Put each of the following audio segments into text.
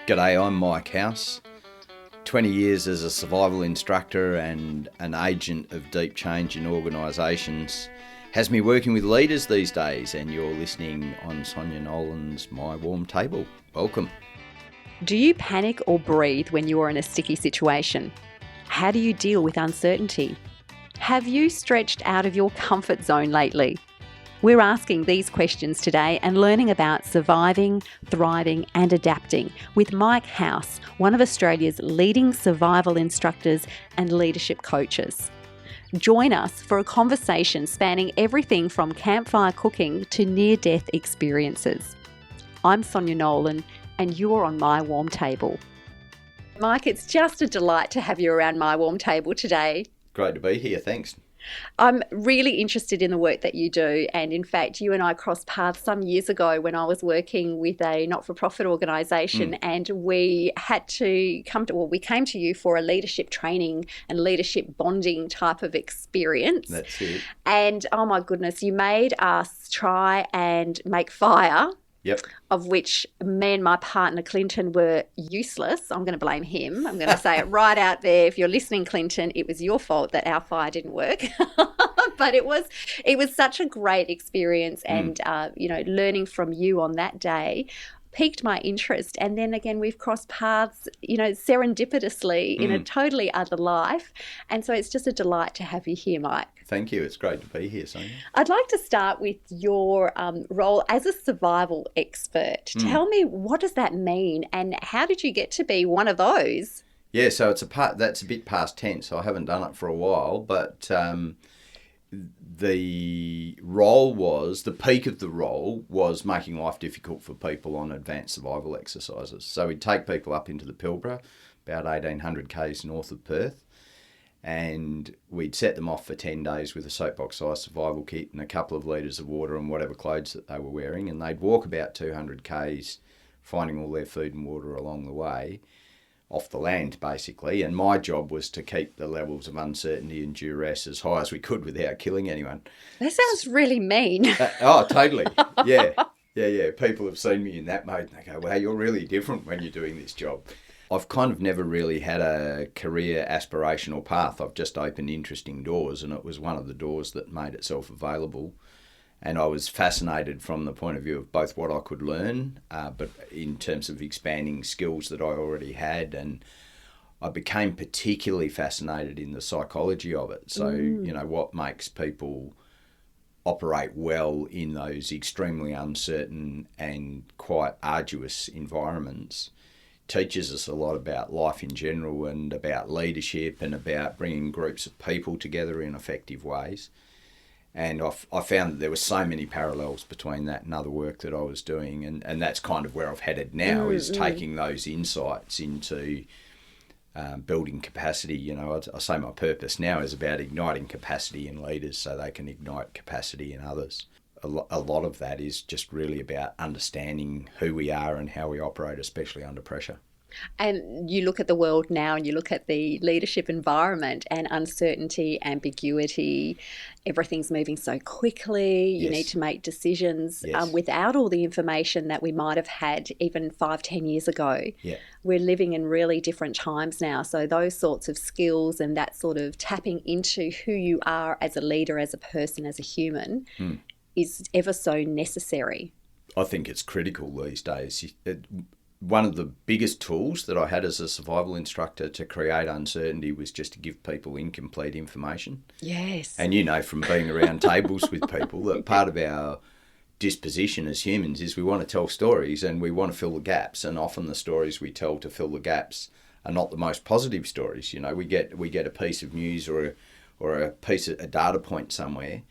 G'day, I'm Mike House. 20 years as a survival instructor and an agent of deep change in organisations has me working with leaders these days, and you're listening on Sonia Nolan's My Warm Table. Welcome. Do you panic or breathe when you are in a sticky situation? How do you deal with uncertainty? Have you stretched out of your comfort zone lately? We're asking these questions today and learning about surviving, thriving and adapting with Mike House, one of Australia's leading survival instructors and leadership coaches. Join us for a conversation spanning everything from campfire cooking to near-death experiences. I'm Sonia Nolan and you're on My Warm Table. Mike, it's just a delight to have you around My Warm Table today. Great to be here, thanks. I'm really interested in the work that you do, and in fact you and I crossed paths some years ago when I was working with a not-for-profit organisation and we came to you for a leadership training and leadership bonding type of experience. That's it. And oh my goodness, you made us try and make fire. Yep. Of which me and my partner Clinton were useless. I'm going to blame him. I'm going to say it right out there. If you're listening, Clinton, it was your fault that our fire didn't work. But it was such a great experience, and learning from you on that day piqued my interest. And then again, we've crossed paths, serendipitously in a totally other life. And so it's just a delight to have you here, Mike. Thank you. It's great to be here, Sonia. I'd like to start with your role as a survival expert. Tell me, what does that mean and how did you get to be one of those? Yeah, so that's a bit past tense. I haven't done it for a while, but the peak of the role was making life difficult for people on advanced survival exercises. So we'd take people up into the Pilbara, about 1,800 k's north of Perth, and we'd set them off for 10 days with a soapbox-sized survival kit and a couple of litres of water and whatever clothes that they were wearing, and they'd walk about 200 k's, finding all their food and water along the way, off the land basically, and my job was to keep the levels of uncertainty and duress as high as we could without killing anyone. That sounds really mean. Oh, totally. Yeah. People have seen me in that mode and they go, wow, you're really different when you're doing this job. I've kind of never really had a career aspirational path. I've just opened interesting doors, and it was one of the doors that made itself available. And I was fascinated from the point of view of both what I could learn, but in terms of expanding skills that I already had. And I became particularly fascinated in the psychology of it. So, what makes people operate well in those extremely uncertain and quite arduous environments teaches us a lot about life in general and about leadership and about bringing groups of people together in effective ways. And I found that there were so many parallels between that and other work that I was doing. And that's kind of where I've headed now, is taking those insights into building capacity. I say my purpose now is about igniting capacity in leaders so they can ignite capacity in others. A lot of that is just really about understanding who we are and how we operate, especially under pressure. And you look at the world now and you look at the leadership environment and uncertainty, ambiguity, everything's moving so quickly. You need to make decisions without all the information that we might have had even 5-10 years ago. Yeah. We're living in really different times now. So those sorts of skills and that sort of tapping into who you are as a leader, as a person, as a human is ever so necessary. I think it's critical these days. One of the biggest tools that I had as a survival instructor to create uncertainty was just to give people incomplete information. Yes. And from being around tables with people, that part of our disposition as humans is we want to tell stories and we want to fill the gaps. And often the stories we tell to fill the gaps are not the most positive stories. We get a piece of news or a data point somewhere,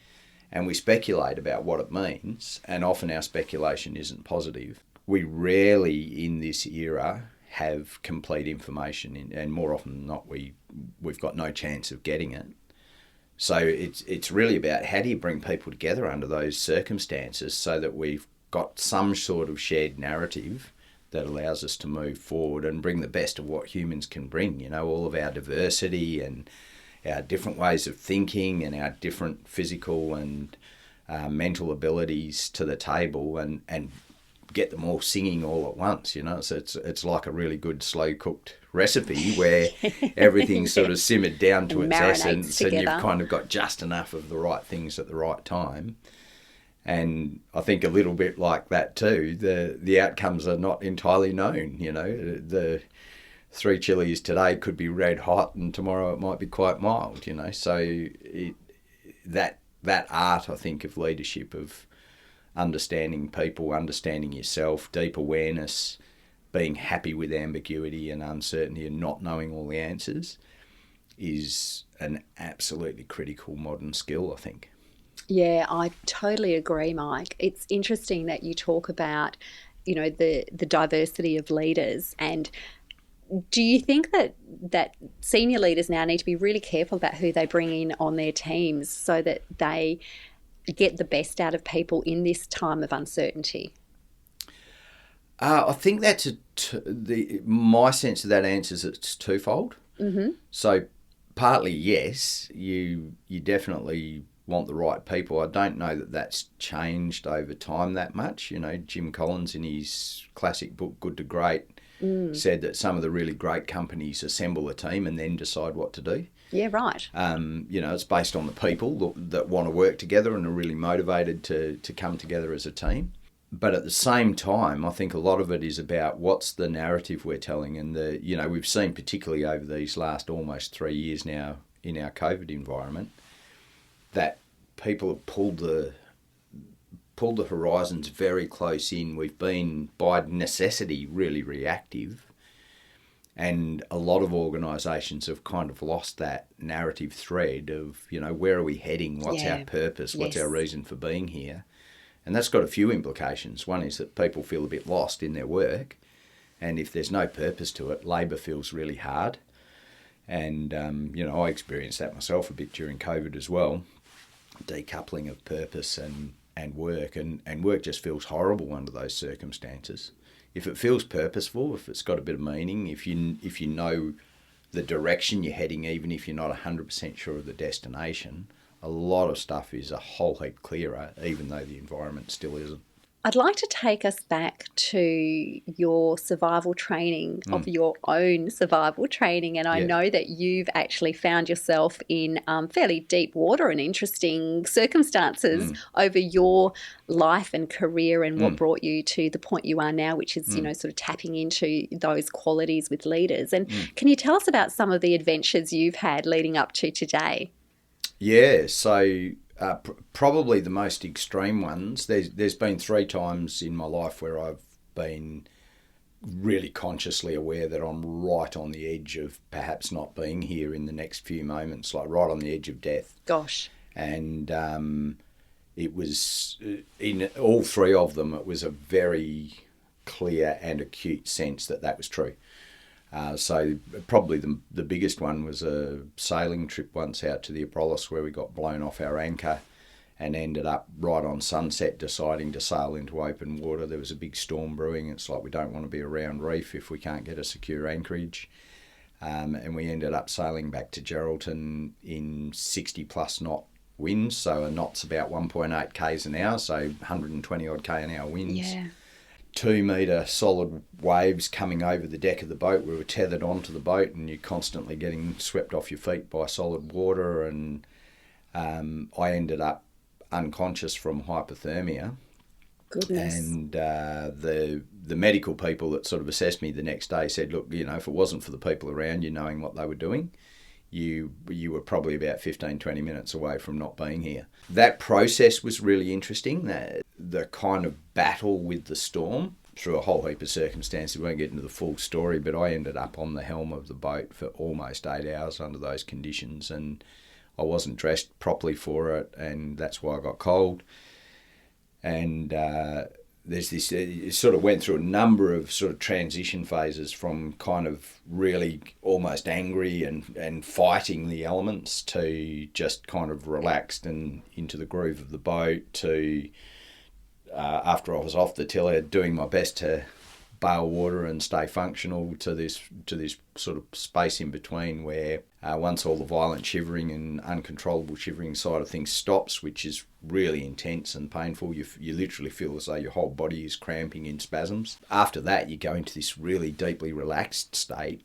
and we speculate about what it means, and often our speculation isn't positive. We rarely in this era have complete information, and more often than not we've got no chance of getting it. So it's really about how do you bring people together under those circumstances so that we've got some sort of shared narrative that allows us to move forward and bring the best of what humans can bring, all of our diversity and our different ways of thinking and our different physical and mental abilities to the table, and get them all singing all at once, you know. So it's like a really good slow cooked recipe where everything's sort of simmered down to its essence together. And you've kind of got just enough of the right things at the right time. And I think a little bit like that too, the outcomes are not entirely known, you know. The 3 chilies today could be red hot and tomorrow it might be quite mild, you know. So that art, I think, of leadership, of understanding people, understanding yourself, deep awareness, being happy with ambiguity and uncertainty and not knowing all the answers is an absolutely critical modern skill, I think. Yeah, I totally agree, Mike. It's interesting that you talk about, you know, the diversity of leaders. And do you think that senior leaders now need to be really careful about who they bring in on their teams so that they get the best out of people in this time of uncertainty? I think that's my sense of that answer is it's twofold. Mm-hmm. So partly, yes, you definitely want the right people. I don't know that that's changed over time that much. You know, Jim Collins in his classic book, Good to Great, said that some of the really great companies assemble a team and then decide what to do. Yeah, right. You know, it's based on the people that want to work together and are really motivated to come together as a team. But at the same time, I think a lot of it is about what's the narrative we're telling. And, you know, we've seen particularly over these last almost 3 years now in our COVID environment that people have pulled the horizons very close in. We've been, by necessity, really reactive. And a lot of organisations have kind of lost that narrative thread of, you know, where are we heading? What's our purpose? What's our reason for being here? And that's got a few implications. One is that people feel a bit lost in their work. And if there's no purpose to it, labour feels really hard. And, you know, I experienced that myself a bit during COVID as well. Decoupling of purpose and work. And work just feels horrible under those circumstances. If it feels purposeful, if it's got a bit of meaning, if you know the direction you're heading, even if you're not 100% sure of the destination, a lot of stuff is a whole heap clearer, even though the environment still isn't. I'd like to take us back to your survival training, of your own survival training. And I know that you've actually found yourself in fairly deep water and interesting circumstances over your life and career and what brought you to the point you are now, which is, you know, sort of tapping into those qualities with leaders. And can you tell us about some of the adventures you've had leading up to today? Yeah, so probably the most extreme ones, there's been 3 times in my life where I've been really consciously aware that I'm right on the edge of perhaps not being here in the next few moments, like right on the edge of death. Gosh. And it was, in all 3 of them, it was a very clear and acute sense that was true. So probably the biggest one was a sailing trip once out to the Abrolhos where we got blown off our anchor and ended up right on sunset deciding to sail into open water. There was a big storm brewing. It's like we don't want to be around reef if we can't get a secure anchorage. And we ended up sailing back to Geraldton in 60 plus knot winds. So a knot's about 1.8 k's an hour, so 120 odd k an hour winds. Yeah. 2 metre solid waves coming over the deck of the boat. We were tethered onto the boat and you're constantly getting swept off your feet by solid water. And I ended up unconscious from hypothermia. Goodness. And the medical people that sort of assessed me the next day said, look, you know, if it wasn't for the people around you knowing what they were doing, you were probably about 15, 20 minutes away from not being here. That process was really interesting, the kind of battle with the storm through a whole heap of circumstances. We won't get into the full story, but I ended up on the helm of the boat for almost 8 hours under those conditions, and I wasn't dressed properly for it, and that's why I got cold. And there's this, it sort of went through a number of sort of transition phases from kind of really almost angry and fighting the elements to just kind of relaxed and into the groove of the boat to, after I was off the tiller, doing my best to bail water and stay functional to this sort of space in between where once all the violent shivering and uncontrollable shivering side of things stops, which is really intense and painful, you literally feel as though your whole body is cramping in spasms. After that, you go into this really deeply relaxed state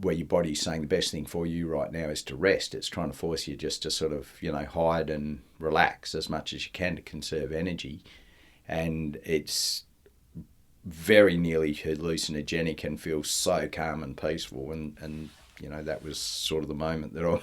where your body's saying the best thing for you right now is to rest. It's trying to force you just to sort of, hide and relax as much as you can to conserve energy. And it's very nearly hallucinogenic and feels so calm and peaceful. And that was sort of the moment that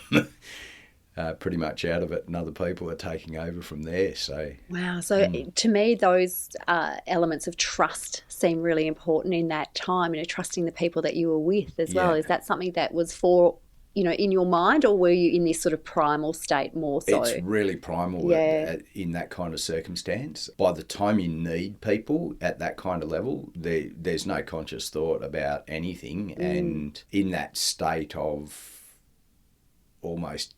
I'm pretty much out of it, and other people are taking over from there. So wow. So to me, those elements of trust seem really important in that time, trusting the people that you were with as well. Is that something that was for, in your mind, or were you in this sort of primal state more so? It's really primal in that kind of circumstance. By the time you need people at that kind of level, there's no conscious thought about anything. And in that state of almost,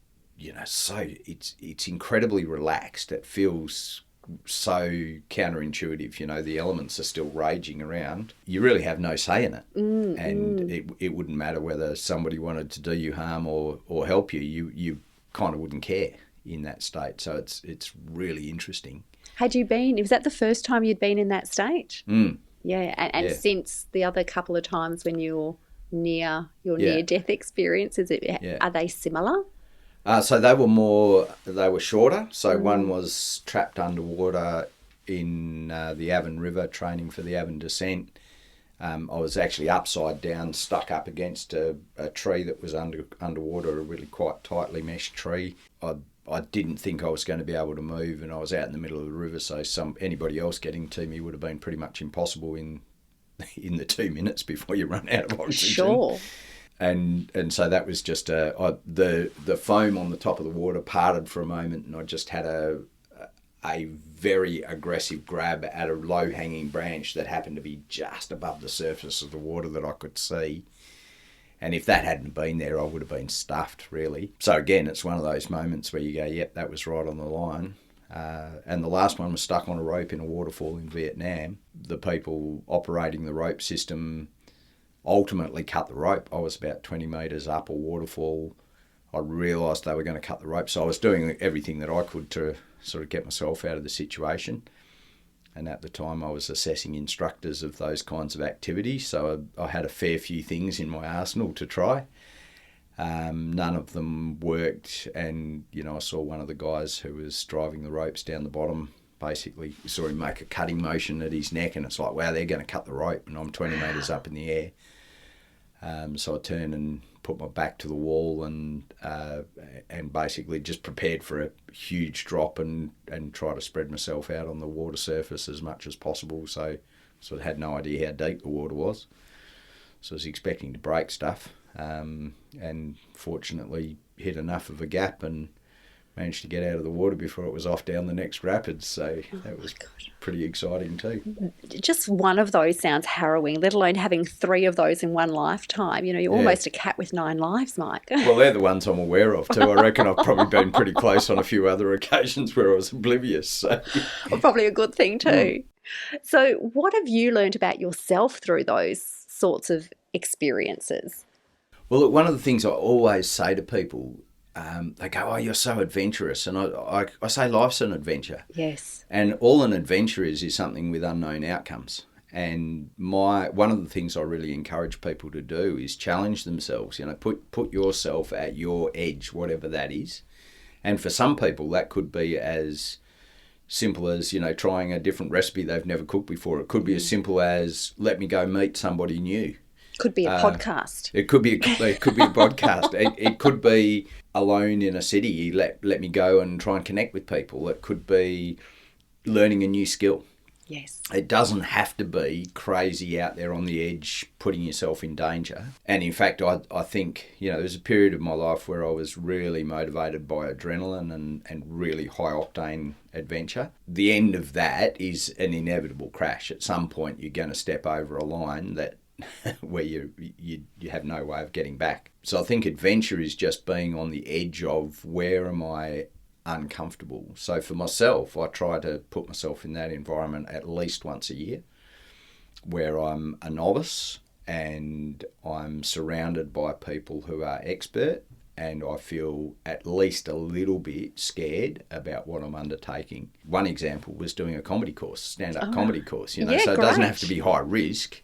so it's incredibly relaxed. It feels so counterintuitive. The elements are still raging around. You really have no say in it. And it wouldn't matter whether somebody wanted to do you harm or help you. You kind of wouldn't care in that state. So it's really interesting. Was that the first time you'd been in that state? Yeah. And since the other couple of times when you're near your near-death experience, are they similar? So they were shorter. So one was trapped underwater in the Avon River training for the Avon descent. I was actually upside down, stuck up against a tree that was underwater, a really quite tightly meshed tree. I didn't think I was going to be able to move, and I was out in the middle of the river, so anybody else getting to me would have been pretty much impossible in the 2 minutes before you run out of oxygen. Sure. And so that was just the foam on the top of the water parted for a moment, and I just had a very aggressive grab at a low-hanging branch that happened to be just above the surface of the water that I could see. And if that hadn't been there, I would have been stuffed, really. So again, it's one of those moments where you go, yep, that was right on the line. And the last one was stuck on a rope in a waterfall in Vietnam. The people operating the rope system ultimately cut the rope. I was about 20 metres up a waterfall. I realised they were going to cut the rope, so I was doing everything that I could to sort of get myself out of the situation. And at the time I was assessing instructors of those kinds of activities, so I had a fair few things in my arsenal to try. None of them worked, and I saw one of the guys who was driving the ropes down the bottom. Basically, saw him make a cutting motion at his neck, and it's like, wow, they're going to cut the rope, and I'm 20 metres up in the air. So I turned and put my back to the wall and basically just prepared for a huge drop and try to spread myself out on the water surface as much as possible. So I had no idea how deep the water was. So I was expecting to break stuff, and fortunately hit enough of a gap and managed to get out of the water before it was off down the next rapids. So that was pretty exciting too. Just one of those sounds harrowing, let alone having 3 of those in one lifetime. You're almost a cat with 9 lives, Mike. Well, they're the ones I'm aware of too. I reckon I've probably been pretty close on a few other occasions where I was oblivious. So. Well, probably a good thing too. So what have you learned about yourself through those sorts of experiences? Well, look, one of the things I always say to people, they go, oh, you're so adventurous. And I say life's an adventure. Yes. And all an adventure is something with unknown outcomes. And one of the things I really encourage people to do is challenge themselves. Put yourself at your edge, whatever that is. And for some people, that could be as simple as, trying a different recipe they've never cooked before. It could be as simple as, let me go meet somebody new. Could be a podcast. It could be a podcast. It could be alone in a city. Let me go and try and connect with people. It could be learning a new skill. Yes. It doesn't have to be crazy out there on the edge, putting yourself in danger. And in fact, I think, there was a period of my life where I was really motivated by adrenaline and really high octane adventure. The end of that is an inevitable crash. At some point, you're going to step over a line that where you have no way of getting back. So I think adventure is just being on the edge of where am I uncomfortable. So for myself, I try to put myself in that environment at least once a year. where I'm a novice and I'm surrounded by people who are expert, and I feel at least a little bit scared about what I'm undertaking. One example was doing a comedy course, stand-up comedy course, you know, so it doesn't have to be high risk.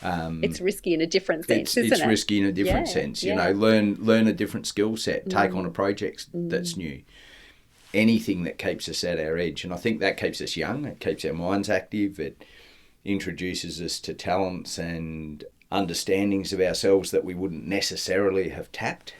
It's risky in a different sense, isn't it? It's risky in a different sense, you know, learn a different skill set, take on a project that's new. Anything that keeps us at our edge, and I think that keeps us young, it keeps our minds active, it introduces us to talents and understandings of ourselves that we wouldn't necessarily have tapped.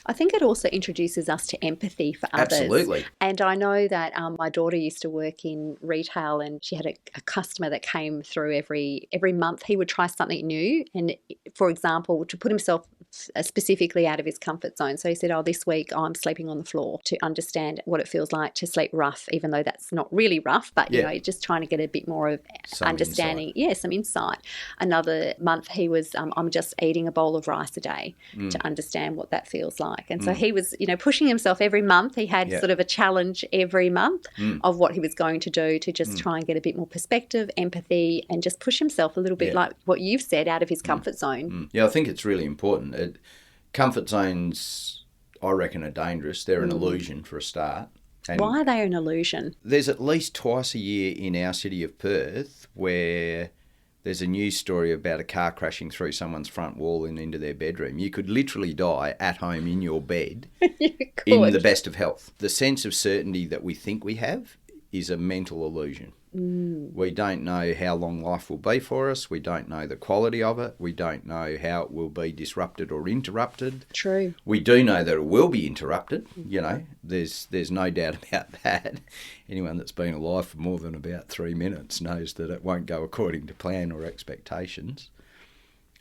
I think it also introduces us to empathy for others. Absolutely. And I know that my daughter used to work in retail, and she had a customer that came through every month. He would try something new, and for example, to put himself specifically out of his comfort zone. So he said, this week I'm sleeping on the floor, to understand what it feels like to sleep rough, even though that's not really rough, but you know, just trying to get a bit more of some understanding. Insight. Yeah, some insight. Another month he was, I'm just eating a bowl of rice a day to understand what that feels like. And so he was, you know, pushing himself every month. He had sort of a challenge every month of what he was going to do to just try and get a bit more perspective, empathy, and just push himself a little bit, like what you've said, out of his comfort zone. Yeah, I think it's really important. Comfort zones, I reckon, are dangerous. They're an illusion for a start. And why are they an illusion? There's at least twice a year in our city of Perth where there's a news story about a car crashing through someone's front wall and into their bedroom. You could literally die at home in your bed in the best of health. The sense of certainty that we think we have is a mental illusion. We don't know how long life will be for us. We don't know the quality of it. We don't know how it will be disrupted or interrupted. True. We do know that it will be interrupted. You know, there's no doubt about that. Anyone that's been alive for more than about 3 minutes knows that it won't go according to plan or expectations.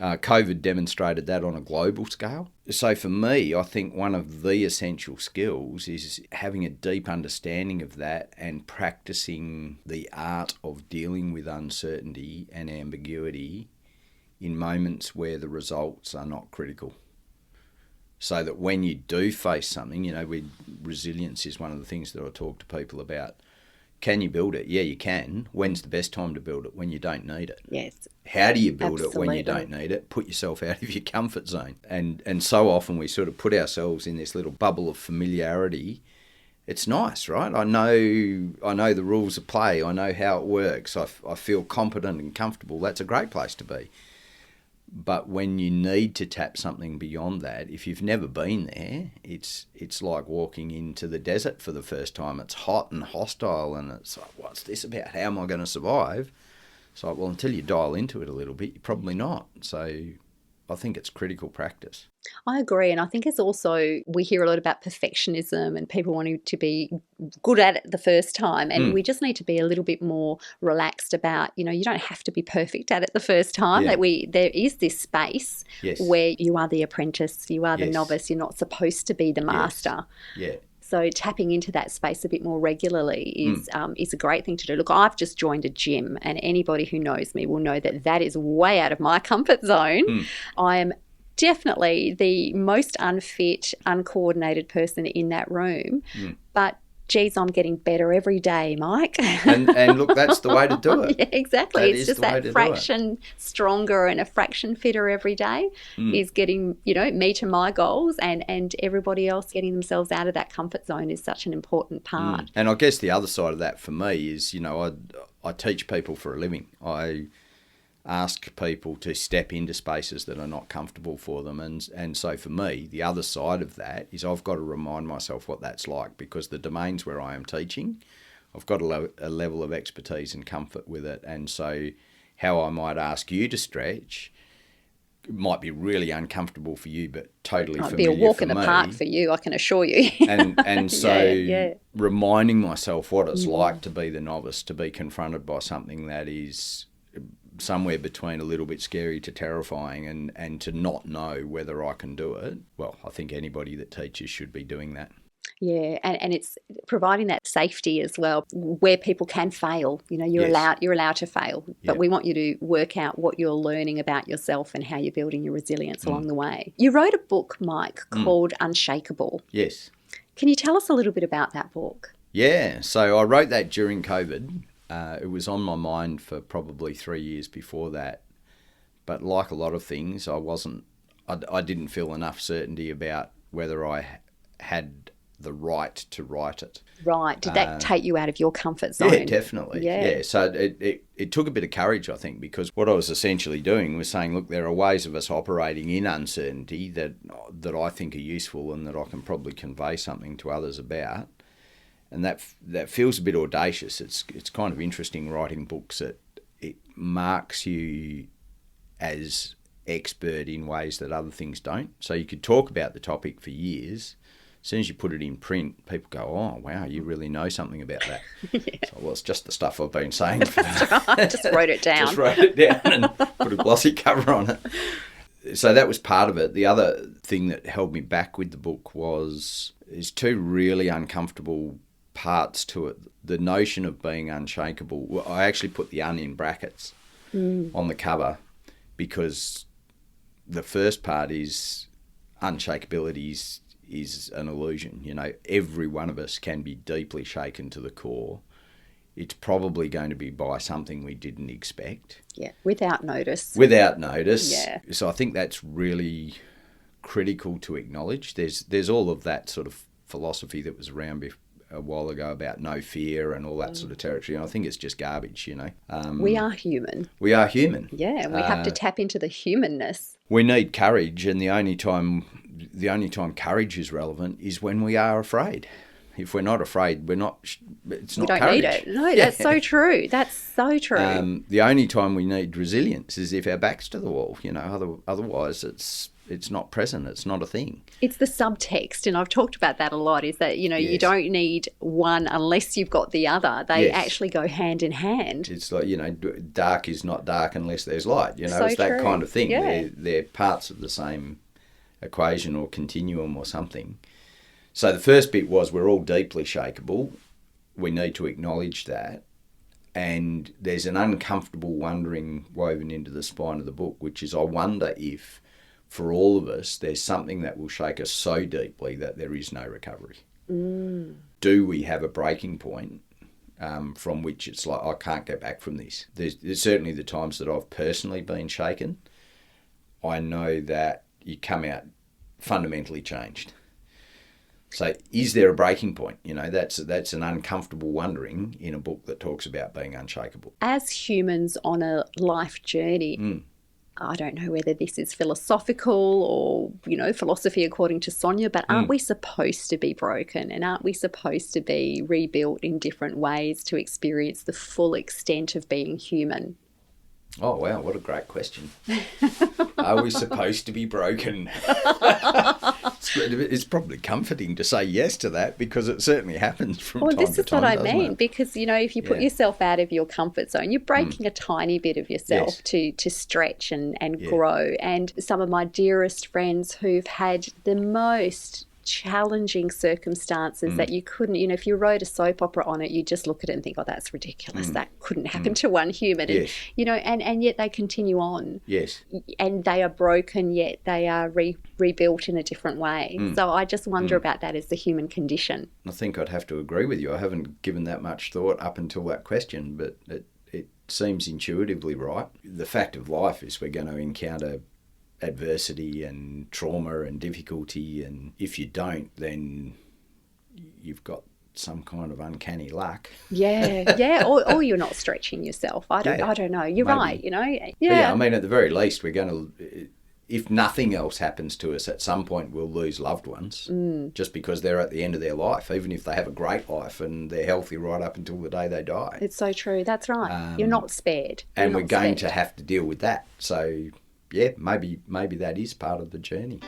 COVID demonstrated that on a global scale. So for me, I think one of the essential skills is having a deep understanding of that and practicing the art of dealing with uncertainty and ambiguity in moments where the results are not critical. So that when you do face something, you know, resilience is one of the things that I talk to people about. Can you build it? Yeah, you can. When's the best time to build it? When you don't need it. Yes. How do you build it when you don't need it? Put yourself out of your comfort zone. And so often we sort of put ourselves in this little bubble of familiarity. It's nice, right? I know the rules of play. I know how it works. I feel competent and comfortable. That's a great place to be. But when you need to tap something beyond that, if you've never been there, it's like walking into the desert for the first time. It's hot and hostile, and it's like, what's this about? How am I going to survive? It's like, well, until you dial into it a little bit, you're probably not. So I think it's critical practice. I agree. And I think it's also, we hear a lot about perfectionism and people wanting to be good at it the first time. And we just need to be a little bit more relaxed about, you know, you don't have to be perfect at it the first time. That there is this space where you are the apprentice, you are the novice, you're not supposed to be the master. Yeah. So tapping into that space a bit more regularly is a great thing to do. Look, I've just joined a gym, and anybody who knows me will know that is way out of my comfort zone. I am definitely the most unfit, uncoordinated person in that room. But geez, I'm getting better every day, Mike. And look, that's the way to do it. Yeah, exactly. It's just that fraction stronger and a fraction fitter every day is getting, you know, me to my goals, and everybody else getting themselves out of that comfort zone is such an important part. And I guess the other side of that for me is, you know, I teach people for a living. I ask people to step into spaces that are not comfortable for them. And so for me, the other side of that is I've got to remind myself what that's like, because the domains where I am teaching, I've got a level of expertise and comfort with it. And so how I might ask you to stretch might be really uncomfortable for you, but totally familiar for me. It'd be a walk in the park for you, I can assure you. and so reminding myself what it's like to be the novice, to be confronted by something that is somewhere between a little bit scary to terrifying, and to not know whether I can do it. Well, I think anybody that teaches should be doing that. Yeah, and it's providing that safety as well, where people can fail. You know, you're allowed to fail, but we want you to work out what you're learning about yourself and how you're building your resilience along the way. You wrote a book, Mike, called Unshakeable. Yes. Can you tell us a little bit about that book? Yeah, so I wrote that during COVID. It was on my mind for probably 3 years before that. But like a lot of things, I didn't feel enough certainty about whether I had the right to write it. Right. Did that take you out of your comfort zone? Yeah, definitely. Yeah. So it took a bit of courage, I think, because what I was essentially doing was saying, look, there are ways of us operating in uncertainty that I think are useful and that I can probably convey something to others about. And that feels a bit audacious. It's kind of interesting writing books that it marks you as expert in ways that other things don't. So you could talk about the topic for years. As soon as you put it in print, people go, oh, wow, you really know something about that. Yeah. So, well, it's just the stuff I've been saying. Just wrote it down. Just wrote it down and put a glossy cover on it. So that was part of it. The other thing that held me back with the book is two really uncomfortable parts to it. The notion of being unshakable. Well, I actually put the in brackets on the cover because the first part is unshakability is an illusion. You know, every one of us can be deeply shaken to the core. It's probably going to be by something we didn't expect. Yeah, without notice. Yeah. So I think that's really critical to acknowledge. There's all of that sort of philosophy that was around a while ago about no fear and all that sort of territory. And I think it's just garbage, you know. We are human. We are human. Yeah, and we have to tap into the humanness. We need courage, and the only time courage is relevant is when we are afraid. If we're not afraid, it's not courage. We don't need it. No, that's so true. That's so true. The only time we need resilience is if our back's to the wall, you know. Otherwise, it's not present. It's not a thing. It's the subtext, and I've talked about that a lot, is that, you know, you don't need one unless you've got the other. They actually go hand in hand. It's like, you know, dark is not dark unless there's light. You know, so it's that true. kind of thing. Yeah. They're parts of the same equation or continuum or something. So the first bit was we're all deeply shakeable. We need to acknowledge that. And there's an uncomfortable wondering woven into the spine of the book, which is I wonder if, for all of us, there's something that will shake us so deeply that there is no recovery. Do we have a breaking point from which it's like, I can't go back from this? There's certainly the times that I've personally been shaken. I know that you come out fundamentally changed. So is there a breaking point? You know, that's an uncomfortable wondering in a book that talks about being unshakable. As humans on a life journey, I don't know whether this is philosophical or, you know, philosophy according to Sonia, but aren't we supposed to be broken, and aren't we supposed to be rebuilt in different ways to experience the full extent of being human? Oh, wow, what a great question. Are we supposed to be broken? It's probably comforting to say yes to that, because it certainly happens from time to time. Well, this is what I mean, because, you know, if you put yourself out of your comfort zone, you're breaking a tiny bit of yourself to stretch and grow. And some of my dearest friends who've had the most challenging circumstances that you couldn't, you know, if you wrote a soap opera on it, you just look at it and think, oh, that's ridiculous. That couldn't happen to one human. And, you know, and yet they continue on. Yes. And they are broken, yet they are rebuilt in a different way. So I just wonder about that as the human condition. I think I'd have to agree with you. I haven't given that much thought up until that question, but it seems intuitively right. The fact of life is we're going to encounter adversity and trauma and difficulty, and if you don't, then you've got some kind of uncanny luck. Or you're not stretching yourself. I don't know. You're right, you know. Yeah, I mean, at the very least, we're going to, if nothing else happens to us, at some point we'll lose loved ones just because they're at the end of their life, even if they have a great life and they're healthy right up until the day they die. It's so true. That's right. You're not spared. And we're going to have to deal with that. So yeah, maybe that is part of the journey.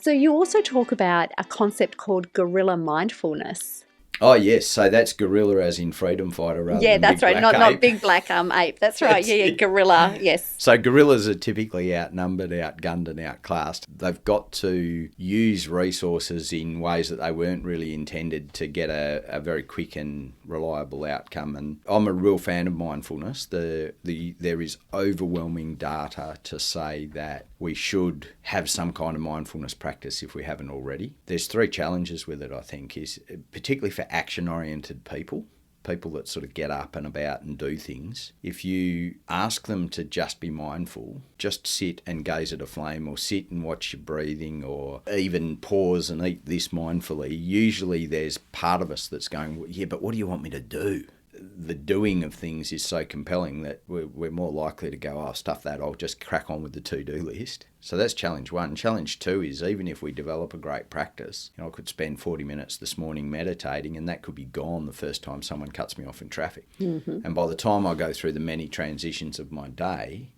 So you also talk about a concept called guerrilla mindfulness. Oh, yes. So that's gorilla as in freedom fighter rather than that's big right. black Not ape. big black ape. That's right. Yeah, gorilla. Yes. So gorillas are typically outnumbered, outgunned and outclassed. They've got to use resources in ways that they weren't really intended to get a very quick and reliable outcome. And I'm a real fan of mindfulness. There is overwhelming data to say that we should have some kind of mindfulness practice if we haven't already. There's 3 challenges with it, I think, is particularly for action-oriented people that sort of get up and about and do things. If you ask them to just be mindful, just sit and gaze at a flame, or sit and watch your breathing, or even pause and eat this mindfully, usually there's part of us that's going, well, yeah, but what do you want me to do? The doing of things is so compelling that we're more likely to go, oh, stuff that, I'll just crack on with the to-do list. So that's challenge 1. Challenge 2 is, even if we develop a great practice, I could spend 40 minutes this morning meditating, and that could be gone the first time someone cuts me off in traffic. Mm-hmm. And by the time I go through the many transitions of my day,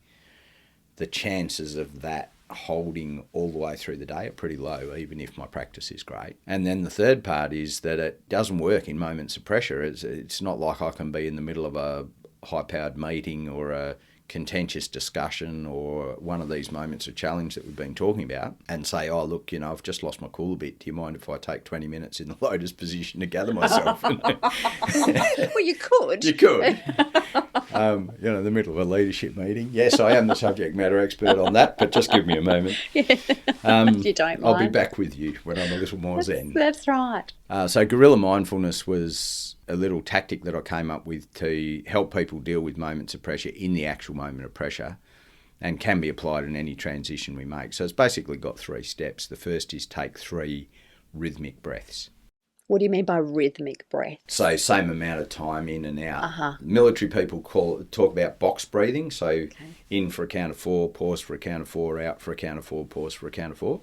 the chances of that holding all the way through the day are pretty low, even if my practice is great. And then the third part is that it doesn't work in moments of pressure. It's not like I can be in the middle of a high-powered meeting or a contentious discussion or one of these moments of challenge that we've been talking about and say, oh, look, I've just lost my cool a bit. Do you mind if I take 20 minutes in the lotus position to gather myself? Well, you could. You could. In the middle of a leadership meeting. Yes, I am the subject matter expert on that, but just give me a moment. You don't mind. I'll be back with you when I'm a little more zen. That's right. So guerrilla mindfulness was a little tactic that I came up with to help people deal with moments of pressure in the actual moment of pressure, and can be applied in any transition we make. So it's basically got 3 steps. The first is take 3 rhythmic breaths. What do you mean by rhythmic breath? So same amount of time in and out. Military people talk about box breathing. So in for a count of 4, pause for a count of 4, out for a count of 4, pause for a count of 4.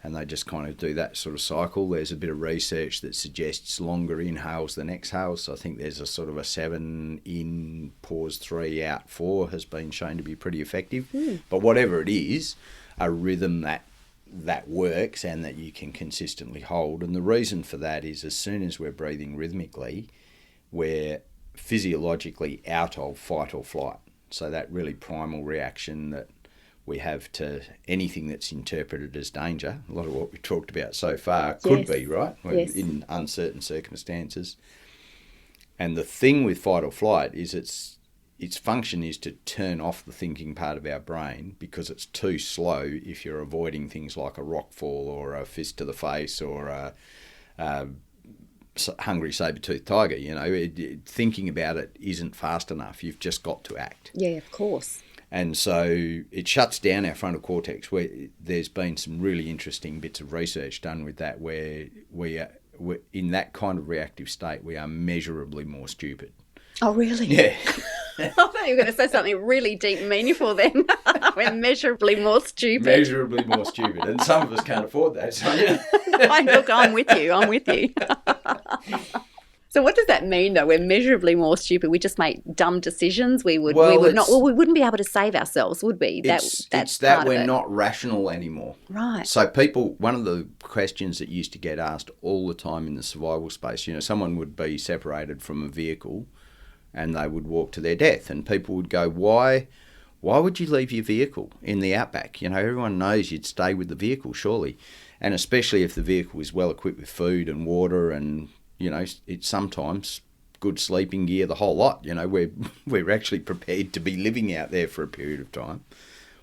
And they just kind of do that sort of cycle. There's a bit of research that suggests longer inhales than exhales. So I think there's a sort of a 7 in, pause 3, out 4 has been shown to be pretty effective. But whatever it is, a rhythm that works and that you can consistently hold. And the reason for that is, as soon as we're breathing rhythmically, we're physiologically out of fight or flight. So that really primal reaction that we have to anything that's interpreted as danger, a lot of what we talked about so far could be, right? Yes. In uncertain circumstances. And the thing with fight or flight is its function is to turn off the thinking part of our brain, because it's too slow if you're avoiding things like a rock fall or a fist to the face or a hungry saber-toothed tiger. Thinking about it isn't fast enough. You've just got to act. Yeah, of course. And so it shuts down our frontal cortex, where there's been some really interesting bits of research done with that, where we're in that kind of reactive state, we are measurably more stupid. Oh, really? Yeah. I thought you were going to say something really deep and meaningful then. We're measurably more stupid. Measurably more stupid. And some of us can't afford that. So, Look, I'm with you. So what does that mean, though? We're measurably more stupid. We just make dumb decisions. We wouldn't be able to save ourselves, would we? It's that we're not rational anymore. Right. So one of the questions that used to get asked all the time in the survival space, someone would be separated from a vehicle and they would walk to their death, and people would go, why would you leave your vehicle in the outback? Everyone knows you'd stay with the vehicle, surely. And especially if the vehicle is well equipped with food and water and it's sometimes good sleeping gear, the whole lot. We're actually prepared to be living out there for a period of time.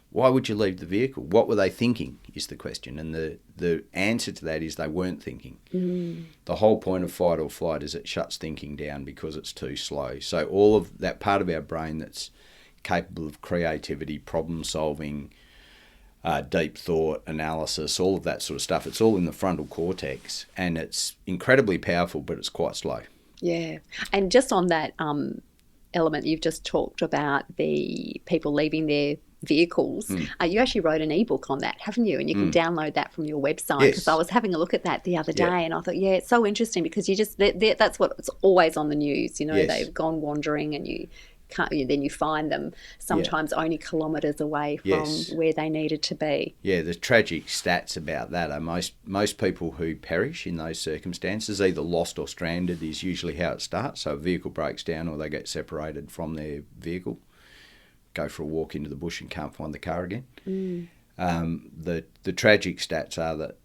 Why would you leave the vehicle? What were they thinking is the question. And the answer to that is they weren't thinking. The whole point of fight or flight is it shuts thinking down because it's too slow. So all of that part of our brain that's capable of creativity, problem solving, deep thought, analysis, all of that sort of stuff. It's all in the frontal cortex, and it's incredibly powerful, but it's quite slow. Yeah. And just on that element, you've just talked about the people leaving their vehicles. You actually wrote an ebook on that, haven't you? And you can download that from your website, because I was having a look at that the other day and I thought, it's so interesting, because that's what's always on the news. They've gone wandering and you can't, then you find them sometimes only kilometres away from where they needed to be. Yeah, the tragic stats about that are most people who perish in those circumstances, either lost or stranded, is usually how it starts. So a vehicle breaks down or they get separated from their vehicle, go for a walk into the bush and can't find the car again. The tragic stats are that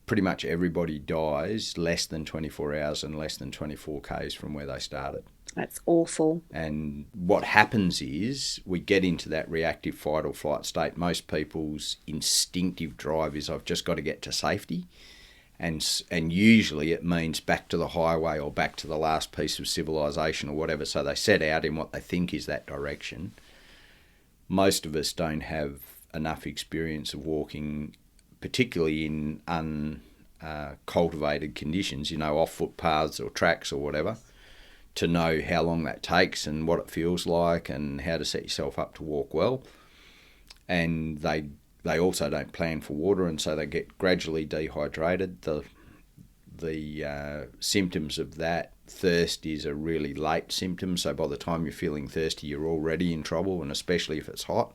pretty much everybody dies less than 24 hours and less than 24 Ks from where they started. That's awful. And what happens is we get into that reactive fight or flight state. Most people's instinctive drive is, I've just got to get to safety. And usually it means back to the highway or back to the last piece of civilization or whatever. So they set out in what they think is that direction. Most of us don't have enough experience of walking, particularly in uncultivated conditions, off footpaths or tracks or whatever, to know how long that takes and what it feels like and how to set yourself up to walk well. And they also don't plan for water, and so they get gradually dehydrated. The symptoms of that, thirst is a really late symptom, so by the time you're feeling thirsty, you're already in trouble, and especially if it's hot.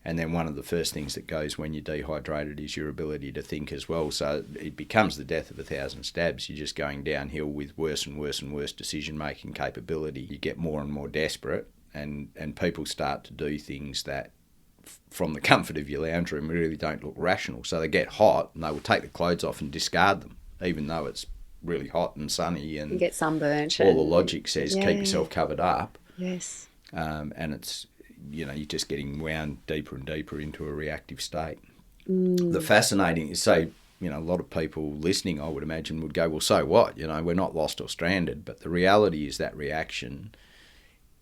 And then one of the first things that goes when you're dehydrated is your ability to think as well. So it becomes the death of 1,000 stabs. You're just going downhill with worse and worse and worse decision-making capability. You get more and more desperate, and people start to do things that, from the comfort of your lounge room, really don't look rational. So they get hot and they will take the clothes off and discard them, even though it's really hot and sunny and you get sunburnt. All the logic says keep yourself covered up. Yes. And it's, you're just getting wound deeper and deeper into a reactive state. The fascinating is, a lot of people listening, I would imagine, would go, well, so what? We're not lost or stranded. But the reality is that reaction,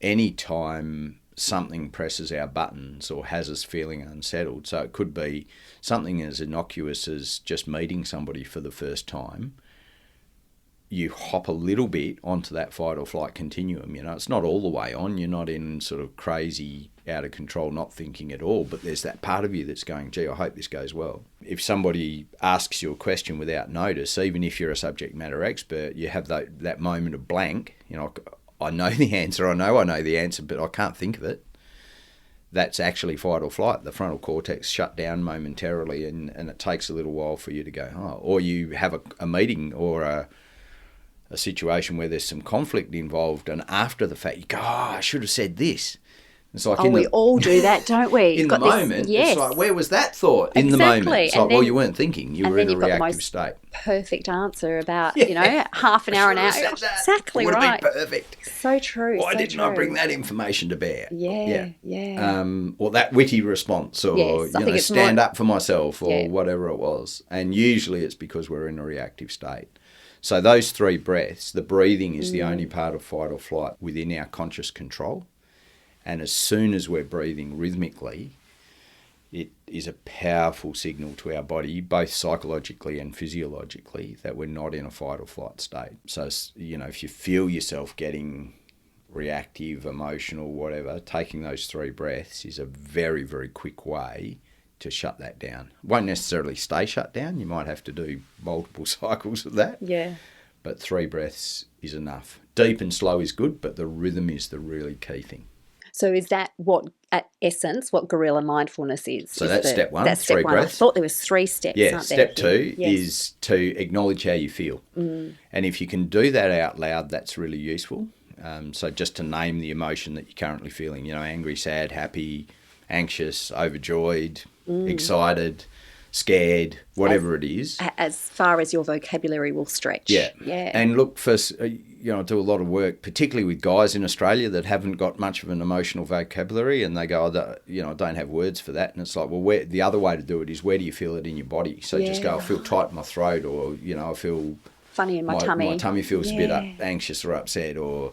any time something presses our buttons or has us feeling unsettled, so it could be something as innocuous as just meeting somebody for the first time, you hop a little bit onto that fight or flight continuum. It's not all the way on. You're not in sort of crazy, out of control, not thinking at all, but there's that part of you that's going, gee, I hope this goes well. If somebody asks you a question without notice, even if you're a subject matter expert, you have that moment of blank. I know the answer, I know the answer, but I can't think of it. That's actually fight or flight. The frontal cortex shut down momentarily, and it takes a little while for you to go, oh. Or you have a meeting or a situation where there's some conflict involved, and after the fact you go, I should have said this. It's like we all do that, don't we? In the moment, it's like, where was that thought in the moment? It's like, well, you weren't thinking, you were in a reactive state. Perfect answer about, half an hour, an hour. Exactly right. Would have been perfect. So true. Why didn't I bring that information to bear? Yeah. Or that witty response, or stand up for myself, or whatever it was. And usually it's because we're in a reactive state. So those 3 breaths, the breathing is the only part of fight or flight within our conscious control. And as soon as we're breathing rhythmically, it is a powerful signal to our body, both psychologically and physiologically, that we're not in a fight or flight state. So, if you feel yourself getting reactive, emotional, whatever, taking those 3 breaths is a very, very quick way to shut that down. It won't necessarily stay shut down. You might have to do multiple cycles of that. Yeah. But 3 breaths is enough. Deep and slow is good, but the rhythm is the really key thing. So is that at essence what guerrilla mindfulness is? So that's step 1, that's 3 step 1. breaths. I thought there was 3 steps. Yeah, step 2 is to acknowledge how you feel. And if you can do that out loud, that's really useful. So just to name the emotion that you're currently feeling, angry, sad, happy, anxious, overjoyed, excited, scared, whatever it is. As far as your vocabulary will stretch. Yeah. And look, I do a lot of work, particularly with guys in Australia that haven't got much of an emotional vocabulary, and they go, I don't have words for that. And it's like, well, the other way to do it is, where do you feel it in your body? So just go, I feel tight in my throat, or, I feel funny in my tummy. My tummy feels a bit anxious or upset, or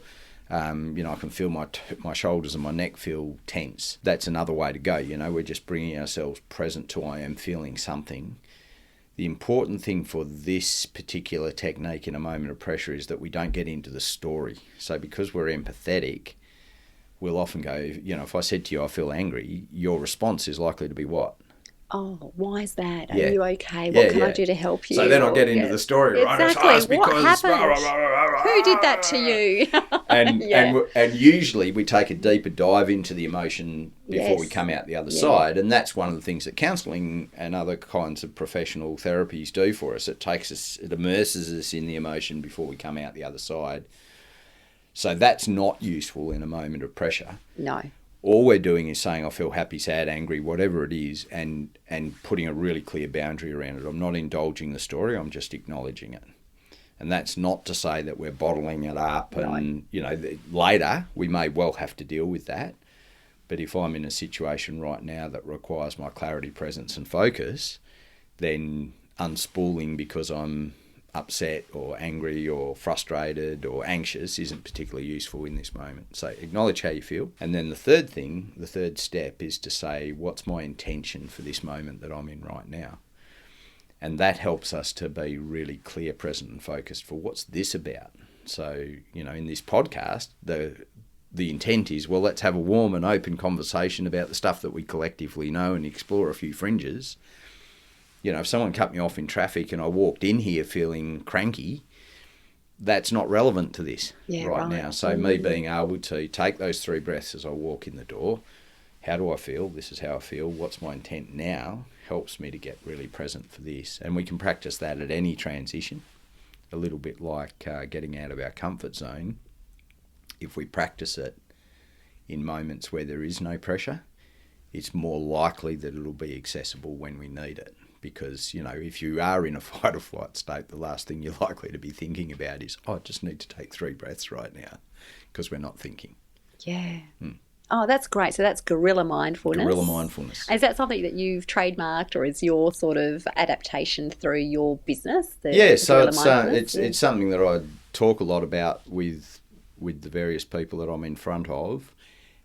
I can feel my shoulders and my neck feel tense. That's another way to go. We're just bringing ourselves present to, I am feeling something. The important thing for this particular technique in a moment of pressure is that we don't get into the story. So because we're empathetic, we'll often go, if I said to you, I feel angry, your response is likely to be what? Oh, why is that? Are you okay? What can I do to help you? So then I'll get into the story, right? Exactly. What happened? Who did that to you? and usually we take a deeper dive into the emotion before we come out the other side. And that's one of the things that counselling and other kinds of professional therapies do for us. It immerses us in the emotion before we come out the other side. So that's not useful in a moment of pressure. No. All we're doing is saying, I feel happy, sad, angry, whatever it is, and putting a really clear boundary around it. I'm not indulging the story, I'm just acknowledging it. And that's not to say that we're bottling it up Right. and, later we may well have to deal with that. But if I'm in a situation right now that requires my clarity, presence and focus, then unspooling because I'm upset or angry or frustrated or anxious isn't particularly useful in this moment. So acknowledge how you feel. And then the third step is to say, what's my intention for this moment that I'm in right now? And that helps us to be really clear, present and focused for what's this about. So, in this podcast, the intent is, well, let's have a warm and open conversation about the stuff that we collectively know and explore a few fringes. If someone cut me off in traffic and I walked in here feeling cranky, that's not relevant to this right now. So me being able to take those 3 breaths as I walk in the door, how do I feel? This is how I feel. What's my intent now? Helps me to get really present for this. And we can practice that at any transition, a little bit like getting out of our comfort zone. If we practice it in moments where there is no pressure, it's more likely that it'll be accessible when we need it. Because, if you are in a fight or flight state, the last thing you're likely to be thinking about is, I just need to take 3 breaths right now, because we're not thinking. Yeah. Oh, that's great. So that's guerrilla mindfulness. Guerrilla mindfulness. Is that something that you've trademarked, or is your sort of adaptation through your business? So it's something that I talk a lot about with the various people that I'm in front of.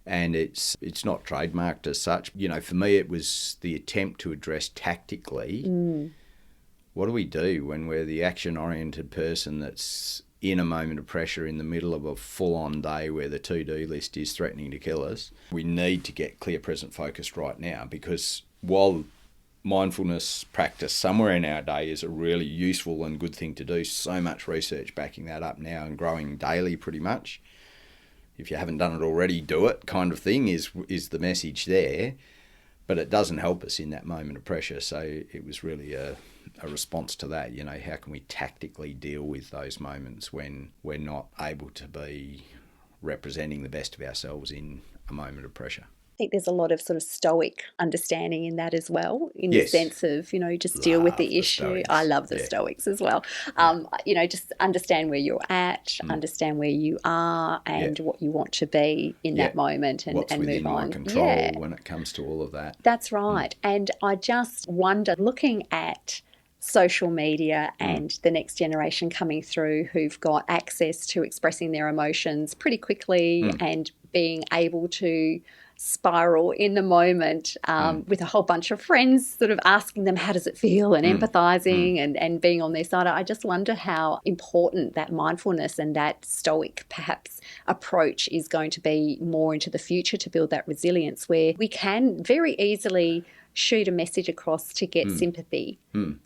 And it's not trademarked as such. For me, it was the attempt to address tactically, what do we do when we're the action-oriented person that's in a moment of pressure in the middle of a full-on day where the to-do list is threatening to kill us? We need to get clear, present, focused right now, because while mindfulness practice somewhere in our day is a really useful and good thing to do, so much research backing that up now and growing daily pretty much. If you haven't done it already, do it kind of thing is the message there. But it doesn't help us in that moment of pressure. So it was really a response to that. How can we tactically deal with those moments when we're not able to be representing the best of ourselves in a moment of pressure? I think there's a lot of sort of stoic understanding in that as well, in the sense of, just deal with the issue. Stoics. I love the Stoics as well. Just understand where you're at, understand where you are and what you want to be in that moment and move on. What's within my control when it comes to all of that. That's right. And I just wonder, looking at social media and the next generation coming through who've got access to expressing their emotions pretty quickly and being able to spiral in the moment with a whole bunch of friends sort of asking them how does it feel and empathizing and being on their side. I just wonder how important that mindfulness and that stoic perhaps approach is going to be more into the future to build that resilience, where we can very easily shoot a message across to get sympathy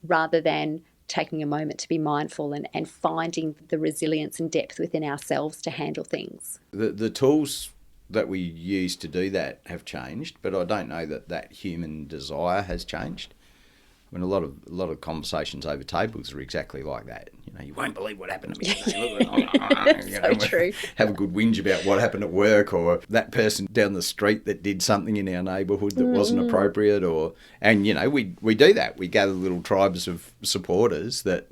rather than taking a moment to be mindful and finding the resilience and depth within ourselves to handle things. The tools that we use to do that have changed, but I don't know that human desire has changed. I mean, a lot of conversations over tables are exactly like that. You won't believe what happened to me today. So true. Have a good whinge about what happened at work, or that person down the street that did something in our neighbourhood that wasn't appropriate, and we do that. We gather little tribes of supporters that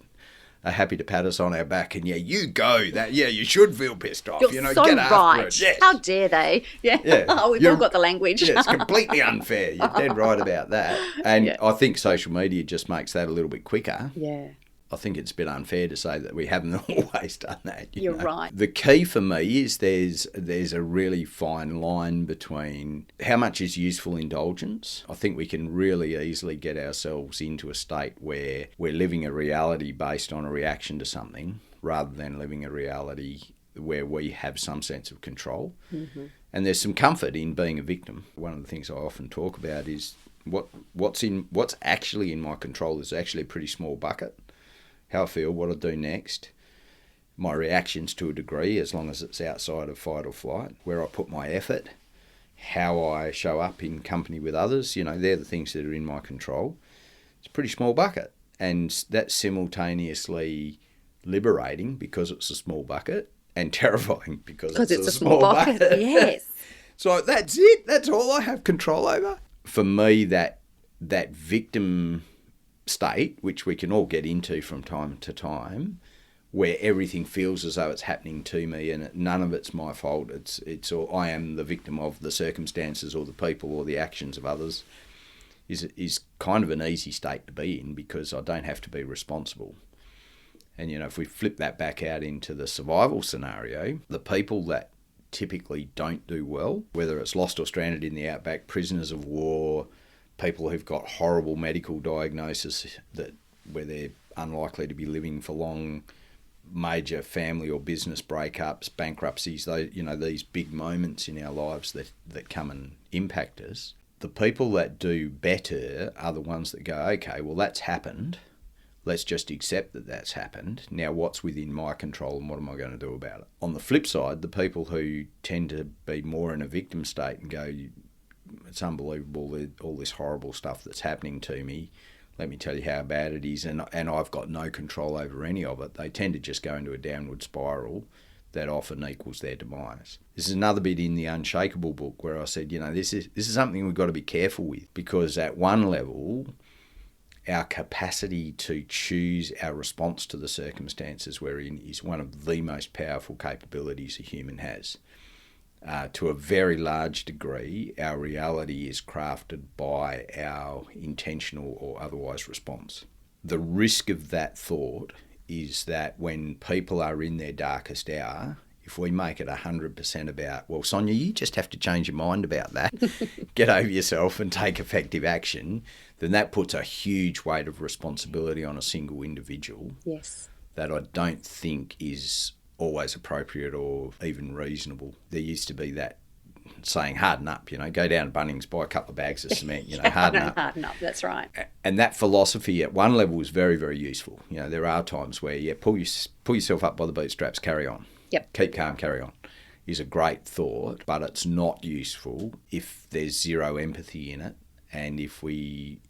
are happy to pat us on our back and you go. That you should feel pissed off. You're so get right. after it. Yes. How dare they? Yeah. We've all got the language. It's completely unfair. You're dead right about that. And I think social media just makes that a little bit quicker. Yeah. I think it's a bit unfair to say that we haven't always done that. You're right. The key for me is there's a really fine line between how much is useful indulgence. I think we can really easily get ourselves into a state where we're living a reality based on a reaction to something rather than living a reality where we have some sense of control. Mm-hmm. And there's some comfort in being a victim. One of the things I often talk about is what's actually in my control is actually a pretty small bucket. How I feel, what I do next, my reactions to a degree, as long as it's outside of fight or flight, where I put my effort, how I show up in company with others, they're the things that are in my control. It's a pretty small bucket, and that's simultaneously liberating because it's a small bucket and terrifying because it's a small bucket. Yes. So that's it. That's all I have control over. For me, that victim state, which we can all get into from time to time, where everything feels as though it's happening to me and none of it's my fault. It's all, I am the victim of the circumstances or the people or the actions of others, is kind of an easy state to be in because I don't have to be responsible. And, you know, if we flip that back out into the survival scenario, the people that typically don't do well, whether it's lost or stranded in the outback, prisoners of war, people who've got horrible medical diagnosis where they're unlikely to be living for long, major family or business breakups, bankruptcies, these big moments in our lives that come and impact us. The people that do better are the ones that go, okay, well, that's happened. Let's just accept that that's happened. Now, what's within my control and what am I going to do about it? On the flip side, the people who tend to be more in a victim state and go, it's unbelievable, all this horrible stuff that's happening to me. Let me tell you how bad it is, and I've got no control over any of it. They tend to just go into a downward spiral that often equals their demise. This is another bit in the Unshakeable book where I said, you know, this is something we've got to be careful with, because at one level, our capacity to choose our response to the circumstances we're in is one of the most powerful capabilities a human has. To a very large degree, our reality is crafted by our intentional or otherwise response. The risk of that thought is that when people are in their darkest hour, if we make it 100% about, well, Sonia, you just have to change your mind about that, get over yourself and take effective action, then that puts a huge weight of responsibility on a single individual. Yes. That I don't think is always appropriate or even reasonable. There used to be that saying, harden up, you know, go down to Bunnings, buy a couple of bags of cement, you know, harden up. Harden up, that's right. And that philosophy at one level is very, very useful. You know, there are times where, pull yourself up by the bootstraps, carry on. Yep. Keep calm, carry on, is a great thought, but it's not useful if there's zero empathy in it and if we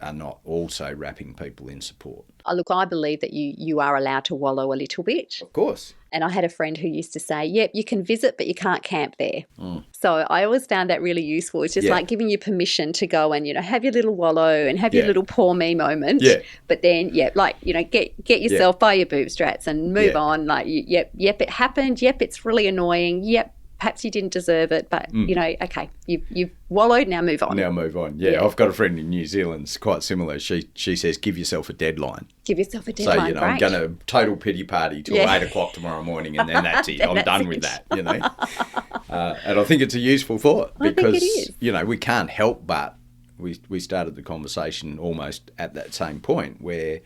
are not also wrapping people in support. Oh, look, I believe that you are allowed to wallow a little bit. Of course. And I had a friend who used to say, yep, you can visit, but you can't camp there. So I always found that really useful. It's just like giving you permission to go and, you know, have your little wallow and have your little poor me moment. Yeah. But then, get yourself by your bootstraps and move on. Like, yep, it happened. Yep, it's really annoying. Yep, perhaps you didn't deserve it, but, you know, okay, you've wallowed, now move on. Yeah, I've got a friend in New Zealand, it's quite similar. She says, give yourself a deadline. Give yourself a deadline, so, you know, great. I'm going to total pity party till 8 o'clock tomorrow morning and then that's it. I'm done with that, you know. And I think it's a useful thought because, you know, we can't help but we started the conversation almost at that same point where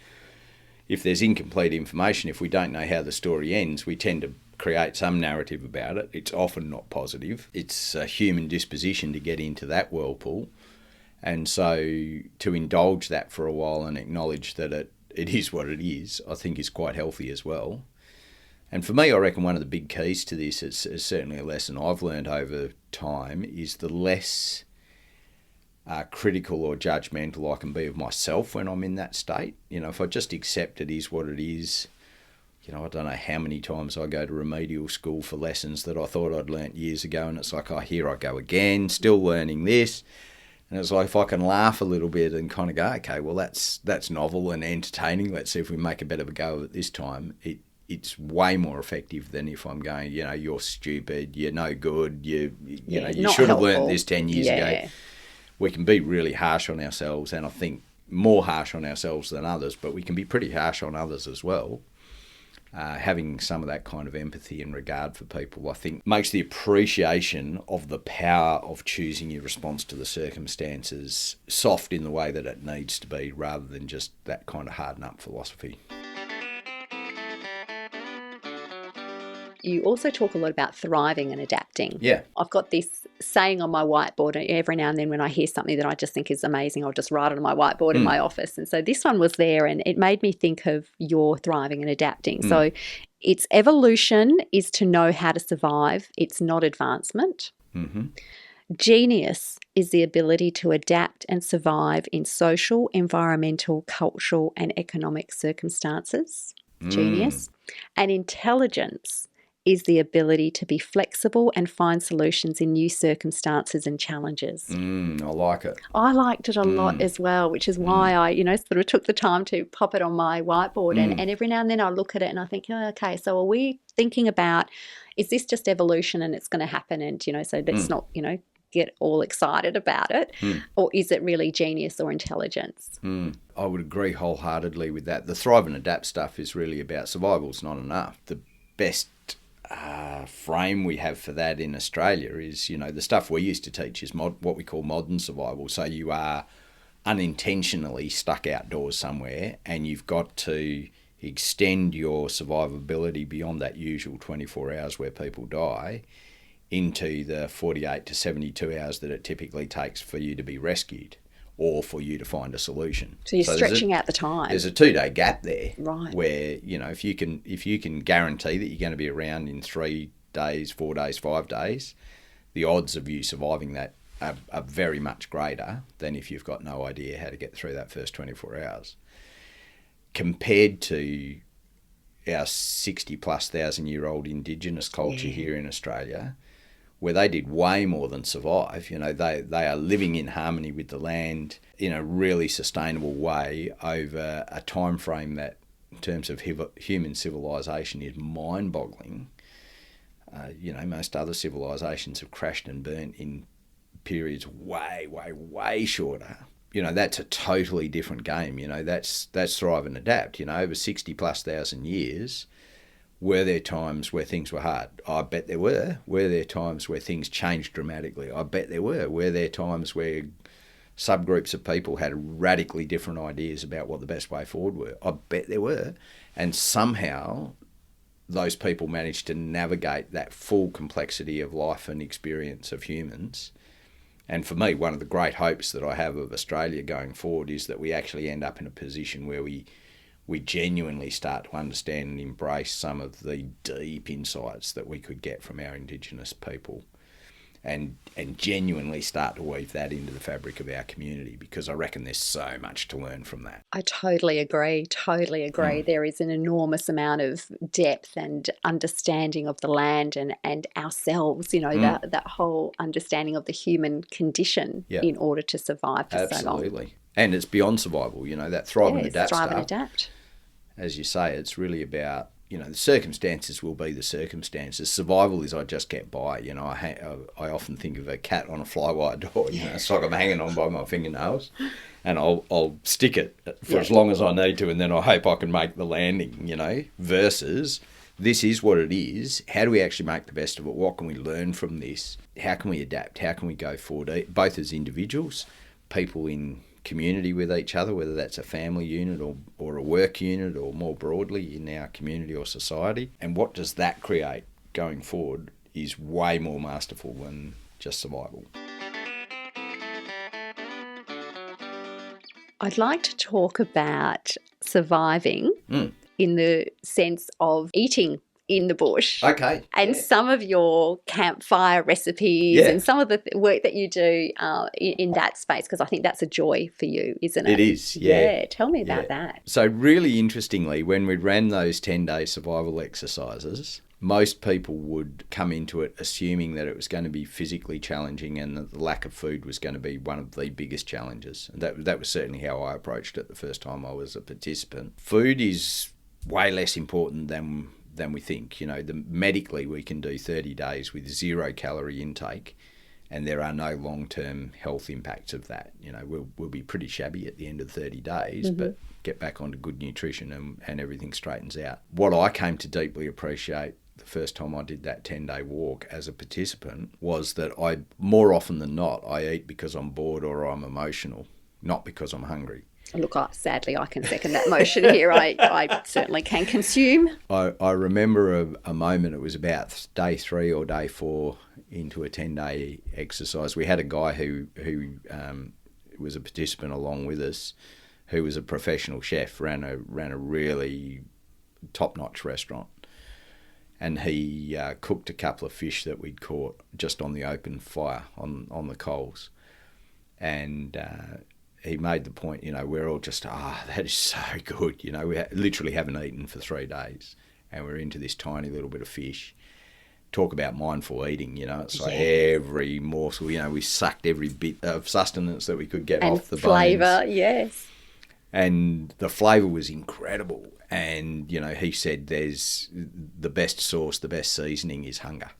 if there's incomplete information, if we don't know how the story ends, we tend to create some narrative about it. It's often not positive. It's a human disposition to get into that whirlpool. And so to indulge that for a while and acknowledge that it is what it is, I think is quite healthy as well. And for me, I reckon one of the big keys to this, is certainly a lesson I've learned over time, is the less critical or judgmental I can be of myself when I'm in that state. You know, if I just accept it is what it is. You know, I don't know how many times I go to remedial school for lessons that I thought I'd learnt years ago, and it's like, oh, here I go again, still learning this. And it's like, if I can laugh a little bit and kind of go, okay, well, that's novel and entertaining. Let's see if we make a bit of a go of it this time. It's way more effective than if I'm going, you know, you're stupid, you're no good, you should have learnt this 10 years ago. We can be really harsh on ourselves, and I think more harsh on ourselves than others, but we can be pretty harsh on others as well. Having some of that kind of empathy and regard for people, I think, makes the appreciation of the power of choosing your response to the circumstances soft in the way that it needs to be, rather than just that kind of harden up philosophy. You also talk a lot about thriving and adapting. Yeah. I've got this saying on my whiteboard. Every now and then when I hear something that I just think is amazing, I'll just write it on my whiteboard in my office. And so this one was there and it made me think of your thriving and adapting. So its evolution is to know how to survive. It's not advancement. Mm-hmm. Genius is the ability to adapt and survive in social, environmental, cultural and economic circumstances. Genius. And intelligence is the ability to be flexible and find solutions in new circumstances and challenges. I like it. I liked it a lot as well, which is why I, sort of took the time to pop it on my whiteboard. And every now and then I look at it and I think, oh, okay, so are we thinking about, is this just evolution and it's going to happen? And, so let's not, get all excited about it. Or is it really genius or intelligence? I would agree wholeheartedly with that. The thrive and adapt stuff is really about survival's not enough. The best frame we have for that in Australia is, the stuff we used to teach is what we call modern survival. So you are unintentionally stuck outdoors somewhere and you've got to extend your survivability beyond that usual 24 hours where people die into the 48 to 72 hours that it typically takes for you to be rescued or for you to find a solution. So you're stretching out the time. There's a 2-day gap there, right? Where if you can guarantee that you're going to be around in 3 days, 4 days, 5 days, the odds of you surviving that are very much greater than if you've got no idea how to get through that first 24 hours. Compared to our 60+ thousand-year-old Indigenous culture here in Australia, where they did way more than survive. They are living in harmony with the land in a really sustainable way over a time frame that, in terms of human civilization, is mind-boggling. Most other civilizations have crashed and burnt in periods way, way, way shorter. That's a totally different game. That's thrive and adapt. Over 60+ thousand years. Were there times where things were hard? I bet there were. Were there times where things changed dramatically? I bet there were. Were there times where subgroups of people had radically different ideas about what the best way forward were? I bet there were. And somehow those people managed to navigate that full complexity of life and experience of humans. And for me, one of the great hopes that I have of Australia going forward is that we actually end up in a position where we genuinely start to understand and embrace some of the deep insights that we could get from our Indigenous people and genuinely start to weave that into the fabric of our community, because I reckon there's so much to learn from that. I totally agree. There is an enormous amount of depth and understanding of the land and ourselves, that whole understanding of the human condition in order to survive for so long. Absolutely. And it's beyond survival, that thrive and adapt thrive stuff. And adapt. As you say, it's really about, the circumstances will be the circumstances. Survival is I just get by. I often think of a cat on a flywire door. It's like I'm hanging on by my fingernails, and I'll stick it for as long as I need to, and then I hope I can make the landing. Versus this is what it is. How do we actually make the best of it? What can we learn from this? How can we adapt? How can we go forward? Both as individuals, people in community with each other, whether that's a family unit or a work unit or more broadly in our community or society. And what does that create going forward is way more masterful than just survival. I'd like to talk about surviving in the sense of eating in the bush. Okay. And some of your campfire recipes and some of the work that you do in that space, because I think that's a joy for you, isn't it? It is, yeah. Yeah, tell me about that. So really interestingly, when we ran those 10-day survival exercises, most people would come into it assuming that it was going to be physically challenging and that the lack of food was going to be one of the biggest challenges. And that was certainly how I approached it the first time I was a participant. Food is way less important than we think. Medically we can do 30 days with 0 calorie intake and there are no long-term health impacts of that. We'll be pretty shabby at the end of 30 days, but get back onto good nutrition and everything straightens out. What I came to deeply appreciate the first time I did that 10-day walk as a participant was that more often than not, I eat because I'm bored or I'm emotional, not because I'm hungry. Look, sadly, I can second that motion here. I certainly can consume. I remember a moment, it was about day 3 or day 4 into a 10-day exercise. We had a guy who was a participant along with us, who was a professional chef, ran a really top-notch restaurant. And he cooked a couple of fish that we'd caught just on the open fire, on the coals. And he made the point, we're all just, that is so good. We literally haven't eaten for 3 days. and we're into this tiny little bit of fish. Talk about mindful eating, it's like every morsel, we sucked every bit of sustenance that we could get off the flavour, bones. yes. And the flavour was incredible. And, he said there's the best sauce, the best seasoning is hunger.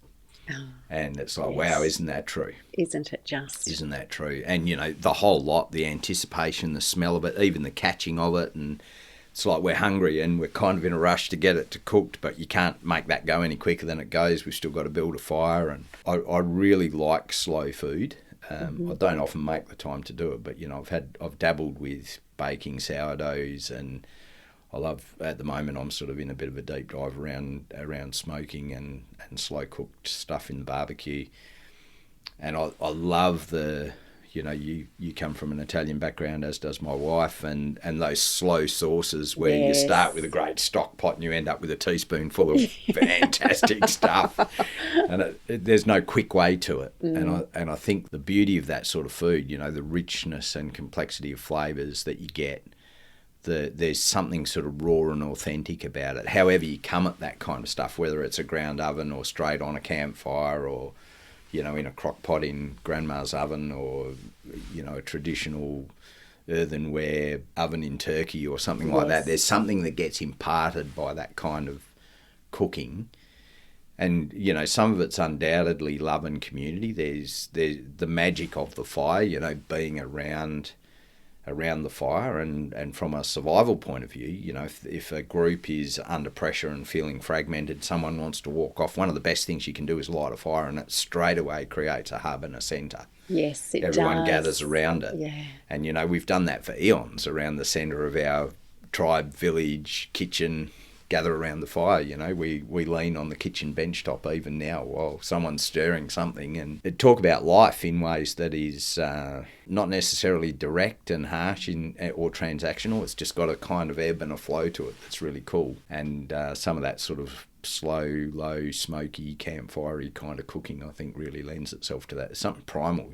Oh, and it's like, wow, isn't that true? Isn't it just? Isn't that true? And, the whole lot, the anticipation, the smell of it, even the catching of it. And it's like we're hungry and we're kind of in a rush to get it to cooked, but you can't make that go any quicker than it goes. We've still got to build a fire. And I really like slow food. I don't often make the time to do it, but, I've dabbled with baking sourdoughs, and I love, at the moment, I'm sort of in a bit of a deep dive around smoking and slow cooked stuff in the barbecue. And I love the, you come from an Italian background, as does my wife, and those slow sauces where you start with a great stock pot and you end up with a teaspoonful of fantastic stuff. And there's no quick way to it. And I think the beauty of that sort of food, the richness and complexity of flavours that you get, there's something sort of raw and authentic about it. However you come at that kind of stuff, whether it's a ground oven or straight on a campfire or, in a crock pot in grandma's oven or, a traditional earthenware oven in Turkey or something like that. There's something that gets imparted by that kind of cooking. And, some of it's undoubtedly love and community. There's the magic of the fire, being around the fire, and from a survival point of view, if a group is under pressure and feeling fragmented, someone wants to walk off, one of the best things you can do is light a fire, and it straight away creates a hub and a centre. Yes, it Everyone does. gathers around it. Yeah. And, we've done that for eons around the centre of our tribe, village, kitchen, gather around the fire. We lean on the kitchen bench top even now while someone's stirring something, and talk about life in ways that is not necessarily direct and harsh or transactional. It's just got a kind of ebb and a flow to it that's really cool. And some of that sort of slow, low, smoky, campfirey kind of cooking, I think, really lends itself to that. It's something primal.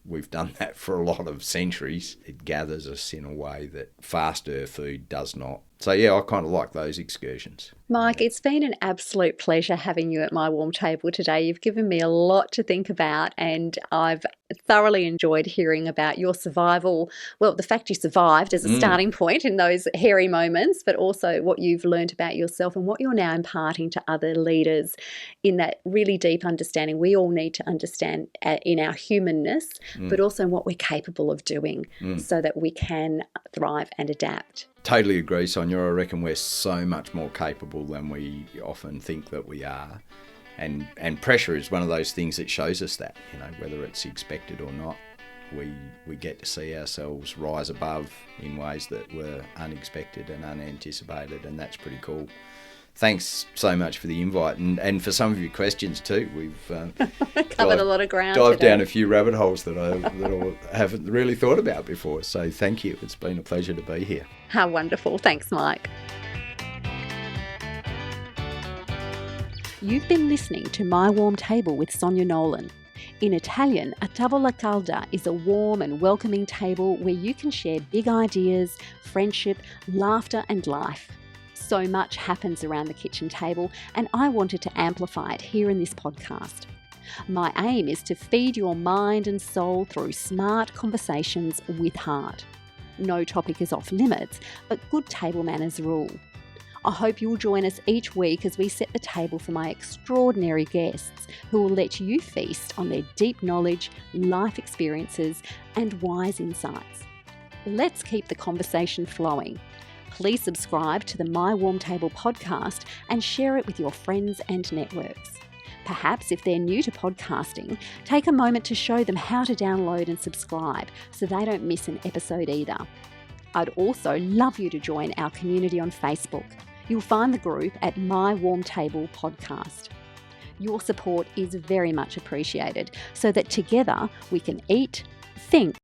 We've done that for a lot of centuries. It gathers us in a way that faster food does not. So, I kind of like those excursions. Mike, it's been an absolute pleasure having you at my warm table today. You've given me a lot to think about, and I've thoroughly enjoyed hearing about your survival. Well, the fact you survived as a starting point in those hairy moments, but also what you've learned about yourself and what you're now imparting to other leaders in that really deep understanding we all need to understand in our humanness, but also in what we're capable of doing so that we can thrive and adapt. Totally agree, Sonia. I reckon we're so much more capable than we often think that we are. And pressure is one of those things that shows us that, whether it's expected or not. We get to see ourselves rise above in ways that were unexpected and unanticipated, and that's pretty cool. Thanks so much for the invite and for some of your questions too. We've covered a lot of ground. Dived down a few rabbit holes that I haven't really thought about before. So thank you. It's been a pleasure to be here. How wonderful. Thanks, Mike. You've been listening to My Warm Table with Sonia Nolan. In Italian, a tavola calda is a warm and welcoming table where you can share big ideas, friendship, laughter and life. So much happens around the kitchen table, and I wanted to amplify it here in this podcast. My aim is to feed your mind and soul through smart conversations with heart. No topic is off limits, but good table manners rule. I hope you'll join us each week as we set the table for my extraordinary guests who will let you feast on their deep knowledge, life experiences, and wise insights. Let's keep the conversation flowing. Please subscribe to the My Warm Table podcast and share it with your friends and networks. Perhaps if they're new to podcasting, take a moment to show them how to download and subscribe so they don't miss an episode either. I'd also love you to join our community on Facebook. You'll find the group at My Warm Table Podcast. Your support is very much appreciated so that together we can eat, think,